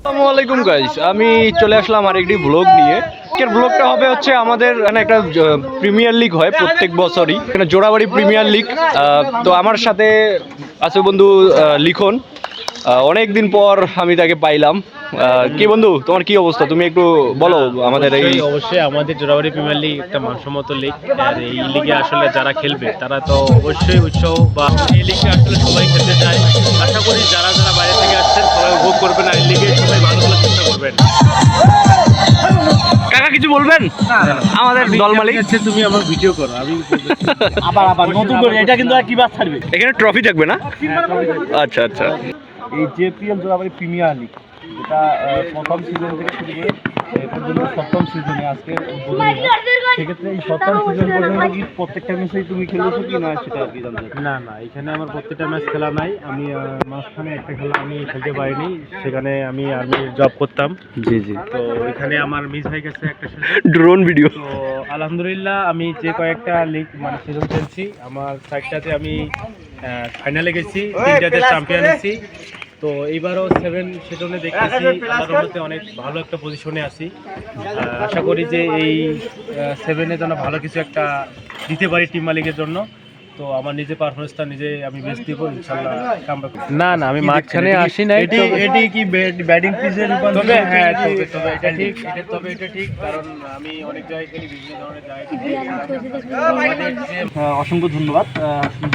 আসসালামু আলাইকুম গাইস, আমি চলে আসলাম আরেকটি ব্লগ নিয়ে। আজকের ব্লগটা হবে হচ্ছে আমাদের এখানে একটা প্রিমিয়ার লিগ হয় প্রত্যেক বছরই, এখানে জোড়াবাড়ি প্রিমিয়ার লিগ। তো আমার সাথে আছে বন্ধু লিখন। অনেক দিন পর আমি তাকে পাইলাম। কি বন্ধু, তোমার কি অবস্থা? তুমি একটু বলো আমাদের। অবশ্যই আমাদের জোড়াবাড়ি প্রিমিয়ার লিগ একটা মানসম্মত লিগ, আর এই লিগে আসলে যারা খেলবে তারা তো অবশ্যই উৎসাহ বা এই লিগে আসলে সবাই খেলতে চায়। আশা করি যারা যারা বাইরে থেকে আসছেন সবাই উপভোগ করবেন আর এই লিগে সবাই ভালো খেলার চেষ্টা করবেন। কাকা কিছু বলবেন? আমাদের দল মালিক তুমি আমার ভিডিও করো, আমি আবার নতুন করে এটা কিন্তু আর কিবার থাকবে। এখানে ট্রফি থাকবে না? আচ্ছা আচ্ছা। এই জেপিএল জোড়াবাড়ি প্রিমিয়ার লিগ, যেটা প্রথম সিজন থেকে শুরু করে এ পর্যন্ত সপ্তম সিজনে আজকে উদ্বোধনী হয়। সেক্ষেত্রে এই সপ্তম সিজন পর্যন্ত কি প্রত্যেকটা ম্যাচেই তুমি খেলেছো কি না সেটা আর কি জানতে চাই। না না, এখানে আমার প্রত্যেকটা ম্যাচ খেলা নাই। আমি মাঝখানে একটা খেলা আমি খেলতে পারিনি, সেখানে আমি আর্মির জব করতাম। জি জি। তো এখানে আমার মিস হয়ে গেছে একটা সিজন। Drone video. তো আলহামদুলিল্লাহ আমি যে কয়েকটা লিগ মানে সিজন খেলছি, আমার সাইডটাতে আমি ফাইনালে গেছি, তিনটাতে চ্যাম্পিয়ন হয়েছি। তো এইবারও 7 সিজনে দেখতেছি আল্লাহর রহমতে অনেক ভালো একটা পজিশনে আছি। আশা করি যে এই 7-এ যেন ভালো কিছু একটা দিতে পারি টিম মালিকের জন্য। তো আমার নিজে পারফরমেন্সটা নিজে আমি বেস্ট দিব ইনশাআল্লাহ। না না, আমি মাঝখানে আসি নাই। এটি কি ব্যাটিং পিচে তবে হ্যাঁ, তবে এটা ঠিক, এটা ঠিক, কারণ আমি অনেক জায়গায় খেলি, বিভিন্ন ধরনের জায়গায়। অসংখ্য ধন্যবাদ।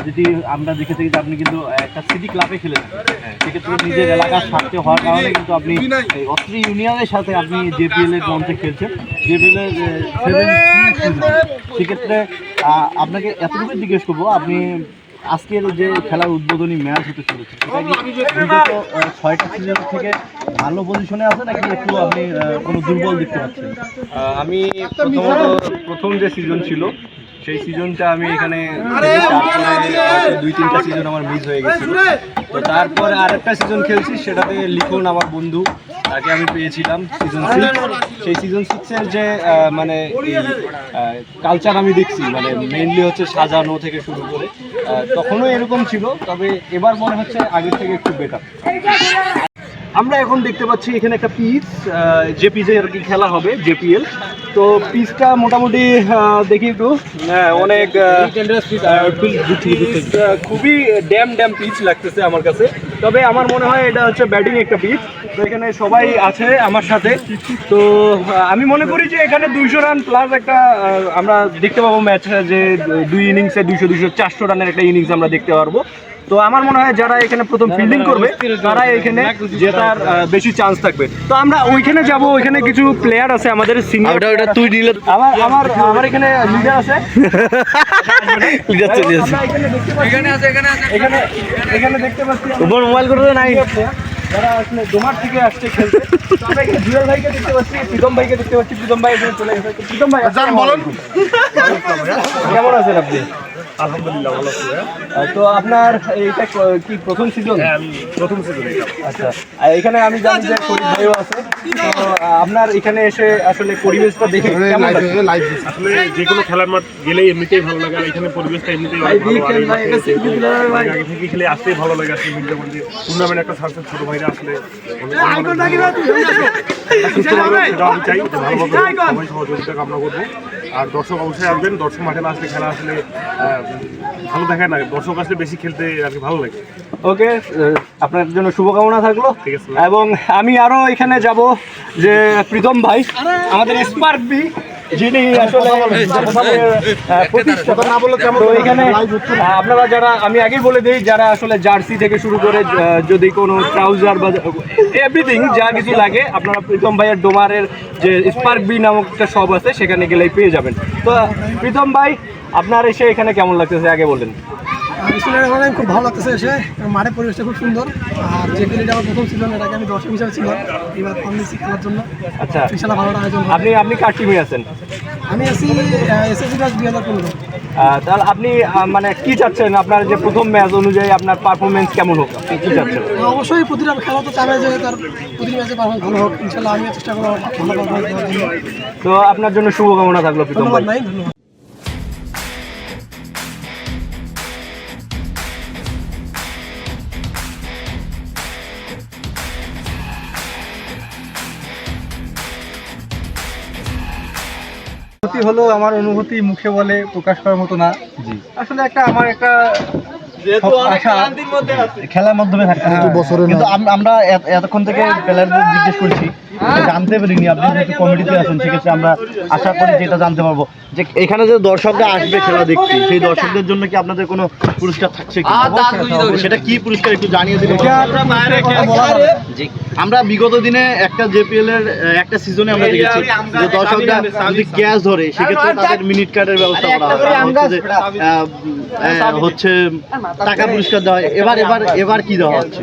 যেটি আমরা দেখে থাকি যে আপনি কিন্তু একটা সিটি ক্লাবে খেলেছেন, সেক্ষেত্রে নিজের এলাকার স্বার্থে হওয়ার কারণে কিন্তু আপনি এই অত্রি ইউনিয়নের সাথে আপনি জেপিএল এর মঞ্চে খেলছেন, জেপিএল এর 7 সেক্ষেত্রে আপনাকে এতটুকু জিজ্ঞেস করবো, আপনি আজকের যে খেলার উদ্বোধনী ম্যাচ হতে চলেছে সেটা কি বিগত 6টা সিজন থেকে ভালো পজিশনে আছে নাকি একটু আপনি কোনো দুর্বল দেখতে পাচ্ছেন? আমি প্রথম যে সিজন ছিল সেই সিজনটা আমি এখানে দুই তিনটা সিজন আমার মিস হয়ে গেছিল। তো তারপরে আরেকটা সিজন খেলছি, সেটাতে লিখন আমার বন্ধু, তাকে আমি পেয়েছিলাম সিজন 6। সেই সিজন 6-এর যে মানে কালচার আমি দেখছি, মানে মেইনলি হচ্ছে সাজানো থেকে শুরু করে, তখনও এরকম ছিল, তবে এবার মনে হচ্ছে আগের থেকে একটু বেটার। আমরা এখন দেখতে পাচ্ছি এখানে একটা পিচ, যে পিচে আর কি খেলা হবে জেপিএল। তো পিচটা মোটামুটি দেখি একটু অনেক খুবই ড্যাম পিচ লাগতেছে আমার কাছে। তবে আমার মনে হয় এটা হচ্ছে ব্যাটিং একটা পিচ। তো এখানে সবাই আছে আমার সাথে। তো আমি মনে করি যে এখানে 200 রান প্লাস একটা আমরা দেখতে পাবো ম্যাচ, যে 2 ইনিংসে 200 400 রানের একটা ইনিংস আমরা দেখতে পারবো। তো আমার মনে হয় যারা এখানে প্রথম ফিল্ডিং করবে তারা এখানে জেতার বেশি চান্স থাকবে। তো আমরা ওইখানে যাব, ওইখানে কিছু প্লেয়ার আছে আমাদের সিনিয়র। ওটা তুই নিলে আমার এখানে লিডার আছে। লিডার চলে আসে। এখানে দেখতে পাচ্ছি তোমার মোবাইল করে নাই, যারা আসলে ডোমার থেকে আসছে খেলতে। তো আমরা এখানে জুয়েল ভাইকে দেখতে পাচ্ছি, প্রীতম ভাইকে দেখতে পাচ্ছি। প্রীতম ভাই এখানে চলে গেছে। প্রীতম ভাই বলুন, কেমন আছেন আপনি? আলহামদুলিল্লাহ ভালো আছি। তো আপনার এইটা কি প্রথম সিজন? হ্যাঁ, আমি প্রথম সিজন। আচ্ছা, এখানে আমি জানি যে ফরিদ ভাইও আছে। তো আপনার এখানে এসে আসলে পরিবেশটা দেখে কেমন লাগে? আসলে যে কোনো খেলার মাঠ গেলেই এমনিতেই ভালো লাগে, আর এখানে পরিবেশটা এমনিতেই ভালো। আগে থেকে খেলে আসতেই ভালো লাগে। আসলে টুর্নামেন্ট একটা সাকসেস, ছোট ভাইরা আসলে সুস্থভাবে সেটা আমি চাই, ভালোভাবে সবাই সহযোগিতা কামনা করবো। আর দর্শক অবশ্যই আসবেন, দর্শক মাঠে না আসলে খেলা আসলে ভালো দেখায় না, দর্শক আসলে বেশি খেলতে আর কি ভালো লাগে। ওকে, আপনার জন্য শুভকামনা থাকলো। ঠিক আছে। এবং আমি আরো এখানে যাব যে প্রীতম ভাই আমাদের স্পার্ক বি, যিনি আসলে প্রতিষ্ঠাতা। না বললে কেমন? এখানে আপনারা যারা, আমি আগেই বলে দিই, যারা আসলে জার্সি থেকে শুরু করে যদি কোনো ট্রাউজার বা এভরিথিং যা কিছু লাগে, আপনারা প্রীতম ভাইয়ের ডোমারের যে স্পার্ক বি নামক একটা শপ আছে সেখানে গেলেই পেয়ে যাবেন। তো প্রীতম ভাই, আপনার এসে এখানে কেমন লাগতেছে আগে বলেন। খুব ভালো লাগতেছে এসে, মাঠের পরিবেশটা খুব সুন্দর। আর যে এটা আমার প্রথম সিজন, এটাকে আমি দর্শক হিসাবে ছিলাম, এবার কমিয়েছি খেলার জন্য। আচ্ছা, বিশাল ভালো আয়োজন। আপনি কার টিমে আছেন? আমি আছি এসএসসি ব্যাচ 2015। তাহলে আপনি মানে কি চাচ্ছেন, আপনার যে প্রথম ম্যাচ অনুযায়ী আপনার পারফরমেন্স কেমন হোক, আপনি কি চাচ্ছেন? অবশ্যই প্রতিটা খেলা তো চাবে যে তার প্রতিটি ম্যাচে পারফরমেন্স ভালো হোক। ইনশাআল্লাহ আমিও চেষ্টা করবো ভালো পারফরমেন্স দেওয়ার জন্য। তো আপনার জন্য শুভকামনা থাকলো প্রীতম ভাই। ধন্যবাদ। অনুভূতি হলো, আমার অনুভূতি মুখে বলে প্রকাশ করার মতো না। জি। আসলে আমার একটা খেলার মাধ্যমে থাকতে হবে। কিন্তু আমরা এতক্ষণ থেকে প্লেয়ারদের জিজ্ঞেস করছি, জানতে পারিনি। আপনি যেহেতু কমিটিতে আছেন, সেক্ষেত্রে আমরা আশা করি যে এটা জানতে পারবো যে এখানে যে দর্শকরা আসবে খেলা দেখতে, সেই দর্শকদের জন্য কি আপনাদের কোনো পুরস্কার থাকছে কি? সেটা কি পুরস্কার একটু জানিয়ে দিলে। যে আমরা বিগত দিনে একটা জেপিএল এর একটা সিজনে আমরা দেখেছি যে দর্শকরা যদি ক্যাচ ধরে, সেক্ষেত্রে তাদের মিনিট কার্ডের ব্যবস্থা করা হয়, হচ্ছে টাকা পুরস্কার দেওয়া হয়। এবার কি দেওয়া হচ্ছে?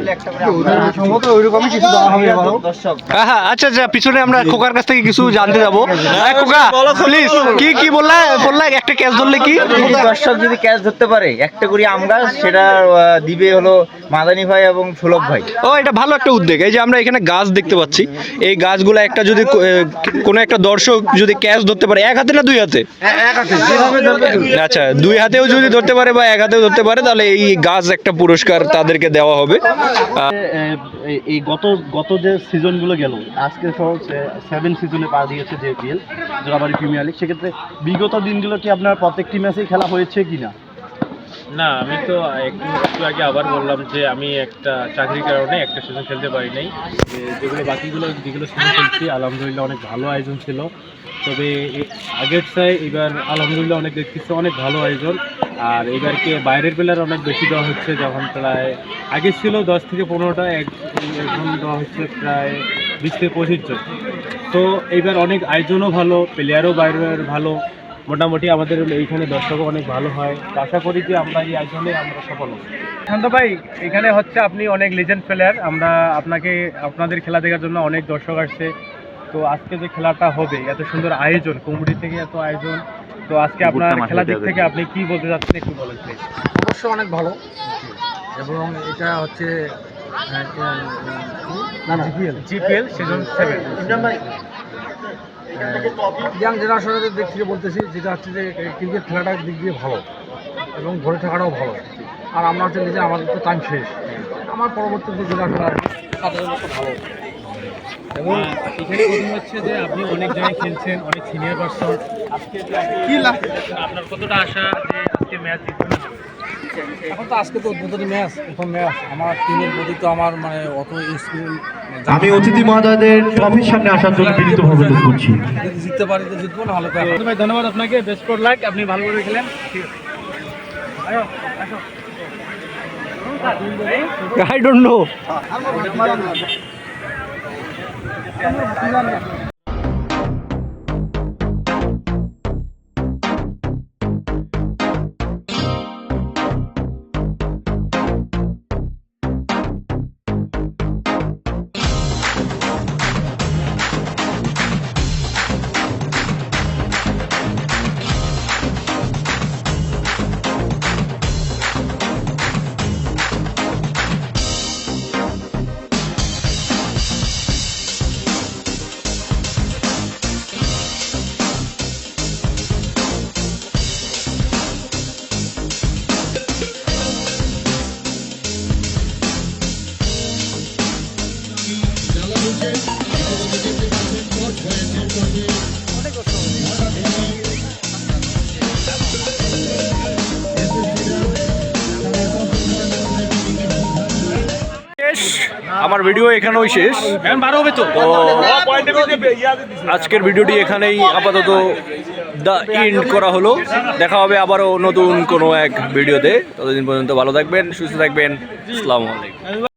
সম্ভবত ওইরকমই কিছু দেওয়া হবে এবারও। হ্যাঁ, আচ্ছা পিছনে আমরা খোকার কাছ থেকে কিছু জানতে যাবো। খোকা প্লিজ, কি বললা একটা ক্যাচ ধরলে কি? দর্শক যদি ক্যাচ ধরতে পারে একটা করে আম গাছ, সেটা দিবে হলো মাদানী ভাই এবং সুলভ ভাই। ও, এটা ভালো একটা উদ্যোগ। এই যে আমরা এখানে গাছ দেখতে পাচ্ছি, এই গাছগুলো একটা যদি কোনো একটা দর্শক যদি ক্যাচ ধরতে পারে, এক হাতে না দুই হাতে? আচ্ছা, দুই হাতেও যদি ধরতে পারে বা এক হাতেও ধরতে পারে, তাহলে এই গাছ একটা পুরস্কার তাদেরকে দেওয়া হবে। এই গত যে সিজনগুলো গেল, আজকে সহ 7 সিজনে পা দিয়েছে জেপিএল, জোড়াবাড়ি প্রিমিয়ার লিগ। সেক্ষেত্রে বিগত দিনগুলো কি আপনার প্রত্যেকটি ম্যাচেই খেলা হয়েছে কিনা? না, আমি তো একটু আগে আবার বললাম যে আমি একটা চাকরির কারণে একটা সিজন খেলতে পারি নাই। যেগুলো যেগুলো সিজন খেলছি আলহামদুলিল্লাহ অনেক ভালো আয়োজন ছিল। তবে আগের চাই এবার আলহামদুলিল্লাহ অনেক দেখতেছি অনেক ভালো আয়োজন। আর এবারকে বাইরের প্লেয়ার অনেক বেশি দেওয়া হচ্ছে, যখন প্রায় আগে ছিল 10 থেকে 15টা, এখন দেওয়া হচ্ছে প্রায় 20 থেকে 25 জন। তো এইবার অনেক আয়োজনও ভালো, প্লেয়ারও বাইরের ভালো, মোটামুটি আমাদের এইখানে দর্শকও অনেক ভালো হয়। আশা করি যে আমরা এই আয়োজনে আমরা সফল হব। শান্ত ভাই, এখানে হচ্ছে আপনি অনেক লেজেন্ড প্লেয়ার, আমরা আপনাদের খেলা দেখার জন্য অনেক দর্শক আসছে। তো আজকে যে খেলাটা হবে, এত সুন্দর আয়োজন, কমিটি থেকে এত আয়োজন, তো আজকে আপনার খেলা দিক থেকে আপনি কি বলতে চাচ্ছেন একটু বলেন প্লিজ। অবশ্যই অনেক ভালো, এবং এটা হচ্ছে জিপিএল সিজন 7 ইয়াং জেনারেশনের দিক থেকে বলতেছি, যেটা হচ্ছে যে ক্রিকেট খেলাটার দিক দিয়ে ভালো এবং ঘরে থাকাটাও ভালো। আর আমরা হচ্ছে নিজে, আমাদের তো টাইম শেষ, আমার পরবর্তী যে জেনারেশন আর তাদের জন্য তো ভালো। এবং এখানে প্রথম হচ্ছে যে আপনি অনেক জায়গায় খেলছেন, অনেক সিনিয়র পারসন, আজকে যে আপনি আপনার কতটা আশা যে আজকে ম্যাচ জিতবেন? এখন তো আজকে তো উদ্বোধনী ম্যাচ, প্রথম ম্যাচ, আমার টিমের প্রতি তো আমার মানে অত এক্সপিরিয়েন্স। আমি অতিথি মহোদয়দের ট্রফির সামনে আসার জন্য বিনীতভাবে অনুরোধ করছি। যদি জিততে পারি তো জিতবো, না হলে তো ভাই ধন্যবাদ আপনাকে, বেস্ট ফর লাক, আপনি ভালো করে খেলেন। ঠিক আছে, আই ডোন্ট নো। আমার ভিডিও এখানেই শেষ। আজকের ভিডিওটি এখানেই আপাতত এন্ড করা হলো। দেখা হবে আবারও নতুন কোনো এক ভিডিওতে। ততদিন পর্যন্ত ভালো থাকবেন, সুস্থ থাকবেন। আসসালামু আলাইকুম।